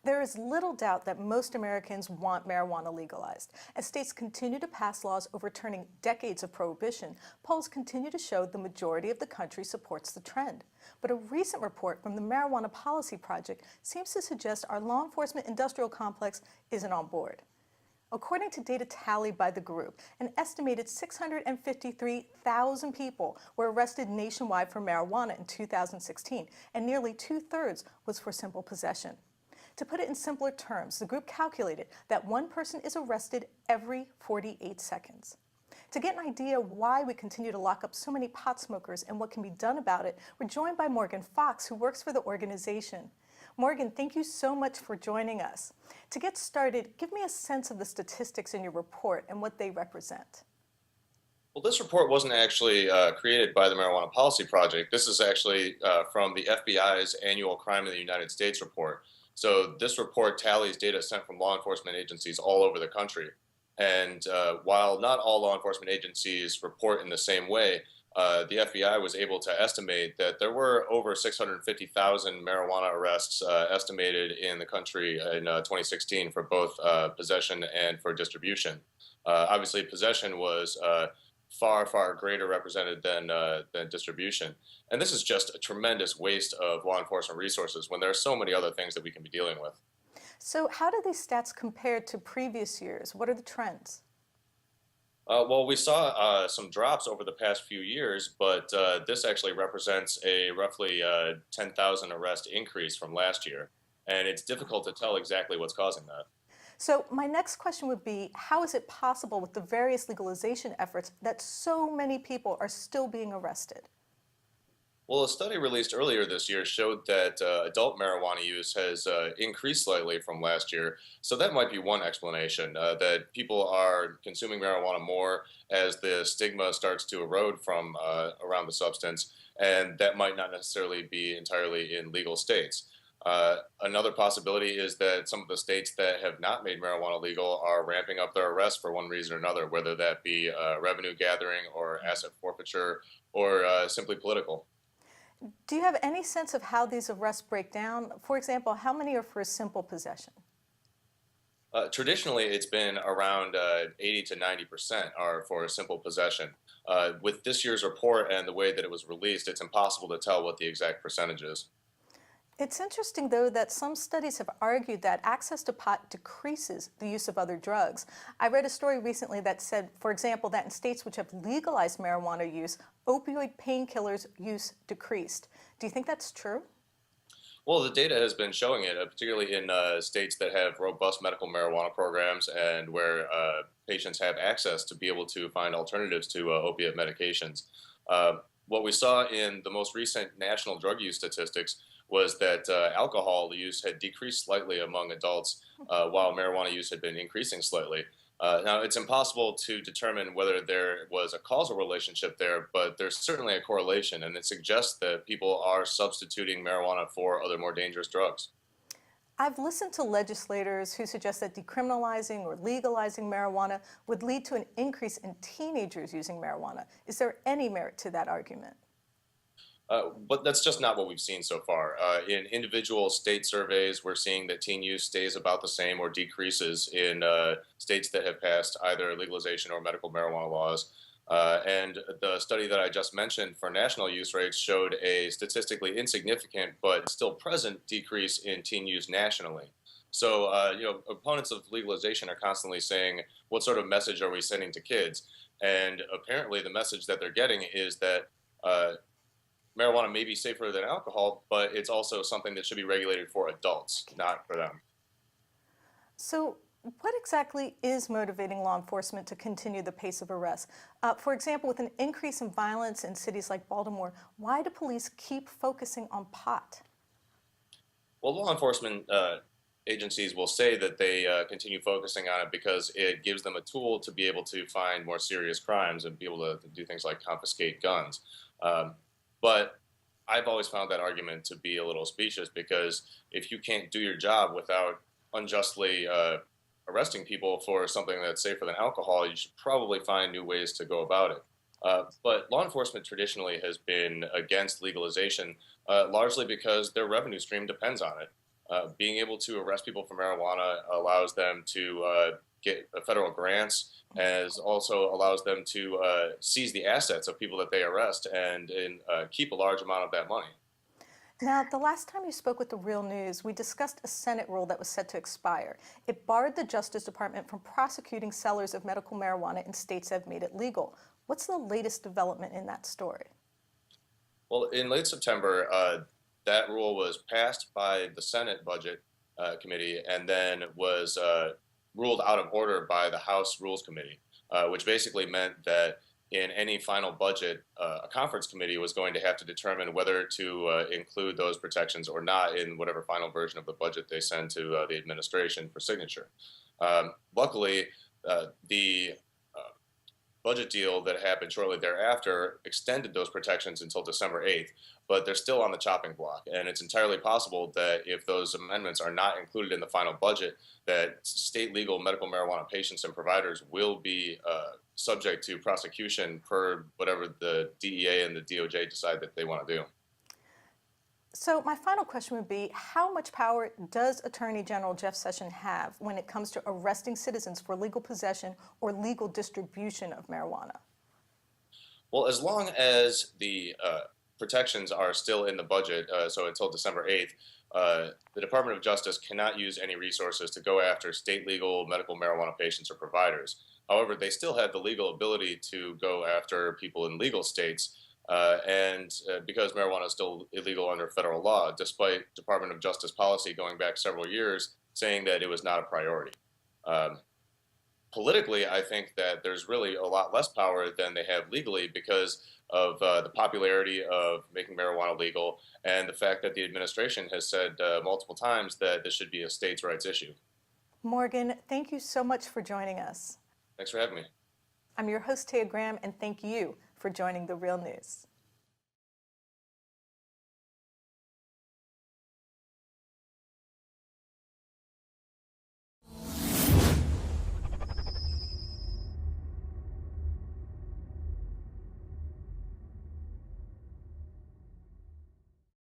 There is little doubt that most Americans want marijuana legalized. As states continue to pass laws overturning decades of prohibition, polls continue to show the majority of the country supports the trend. But a recent report from the Marijuana Policy Project seems to suggest our law enforcement industrial complex isn't on board. According to data tallied by the group, an estimated 653,000 people were arrested nationwide for marijuana in 2016, and nearly two-thirds was for simple possession. To put it in simpler terms, the group calculated that one person is arrested every 48 seconds. To get an idea why we continue to lock up so many pot smokers and what can be done about it, we're joined by Morgan Fox, who works for the organization. Morgan, thank you so much for joining us. To get started, give me a sense of the statistics in your report and what they represent. Well, this report wasn't actually created by the Marijuana Policy Project. This is actually from the FBI's annual Crime in the United States report. So this report tallies data sent from law enforcement agencies all over the country. And while not all law enforcement agencies report in the same way, the FBI was able to estimate that there were over 650,000 marijuana arrests estimated in the country in 2016 for both possession and for distribution. Obviously, possession was far, far greater represented than distribution. And this is just a tremendous waste of law enforcement resources when there are so many other things that we can be dealing with. So how do these stats compare to previous years? What are the trends? Well, we saw some drops over the past few years, but this actually represents a roughly 10,000 arrest increase from last year. And it's difficult to tell exactly what's causing that. So my next question would be, how is it possible with the various legalization efforts that so many people are still being arrested? Well, a study released earlier this year showed that adult marijuana use has increased slightly from last year. So that might be one explanation, that people are consuming marijuana more as the stigma starts to erode from around the substance, and that might not necessarily be entirely in legal states. Another possibility is that some of the states that have not made marijuana legal are ramping up their arrests for one reason or another, whether that be revenue gathering or asset forfeiture or simply political. Do you have any sense of how these arrests break down? For example, how many are for simple possession? Traditionally, it's been around 80 to 90% are for simple possession. With this year's report and the way that it was released, it's impossible to tell what the exact percentage is. It's interesting, though, that some studies have argued that access to pot decreases the use of other drugs. I read a story recently that said, for example, that in states which have legalized marijuana use, opioid painkillers use decreased. Do you think that's true? Well, the data has been showing it, particularly in states that have robust medical marijuana programs and where patients have access to be able to find alternatives to opiate medications. What we saw in the most recent national drug use statistics was that alcohol use had decreased slightly among adults while marijuana use had been increasing slightly. Now, it's impossible to determine whether there was a causal relationship there, but there's certainly a correlation, and it suggests that people are substituting marijuana for other more dangerous drugs. I've listened to legislators who suggest that decriminalizing or legalizing marijuana would lead to an increase in teenagers using marijuana. Is there any merit to that argument? But that's just not what we've seen so far. In individual state surveys, we're seeing that teen use stays about the same or decreases in states that have passed either legalization or medical marijuana laws. And the study that I just mentioned for national use rates showed a statistically insignificant but still present decrease in teen use nationally. So, opponents of legalization are constantly saying, what sort of message are we sending to kids? And apparently the message that they're getting is that marijuana may be safer than alcohol, but it's also something that should be regulated for adults, not for them. So what exactly is motivating law enforcement to continue the pace of arrests? For example, with an increase in violence in cities like Baltimore, why do police keep focusing on pot? Well, law enforcement agencies will say that they continue focusing on it because it gives them a tool to be able to find more serious crimes and be able to do things like confiscate guns. But I've always found that argument to be a little specious because if you can't do your job without unjustly arresting people for something that's safer than alcohol, you should probably find new ways to go about it. But law enforcement traditionally has been against legalization, largely because their revenue stream depends on it. Being able to arrest people for marijuana allows them to get federal grants, as also allows them to seize the assets of people that they arrest and keep a large amount of that money. Now, the last time you spoke with The Real News, we discussed a Senate rule that was set to expire. It barred the Justice Department from prosecuting sellers of medical marijuana in states that have made it legal. What's the latest development in that story? Well, in late September, that rule was passed by the Senate Budget Committee and then was ruled out of order by the House Rules Committee, which basically meant that in any final budget, a conference committee was going to have to determine whether to include those protections or not in whatever final version of the budget they send to the administration for signature. Luckily, the budget deal that happened shortly thereafter extended those protections until December 8th, but they're still on the chopping block. And it's entirely possible that if those amendments are not included in the final budget, that state legal medical marijuana patients and providers will be subject to prosecution per whatever the DEA and the DOJ decide that they want to do. So my final question would be, how much power does Attorney General Jeff Sessions have when it comes to arresting citizens for legal possession or legal distribution of marijuana? Well, as long as the protections are still in the budget, so until December 8th, the Department of Justice cannot use any resources to go after state legal medical marijuana patients or providers. However, they still have the legal ability to go after people in legal states, because marijuana is still illegal under federal law, despite Department of Justice policy going back several years saying that it was not a priority. Politically, I think that there's really a lot less power than they have legally because of the popularity of making marijuana legal and the fact that the administration has said multiple times that this should be a states' rights issue. Morgan, thank you so much for joining us. Thanks for having me. I'm your host, Tia Graham, and thank you for joining The Real News.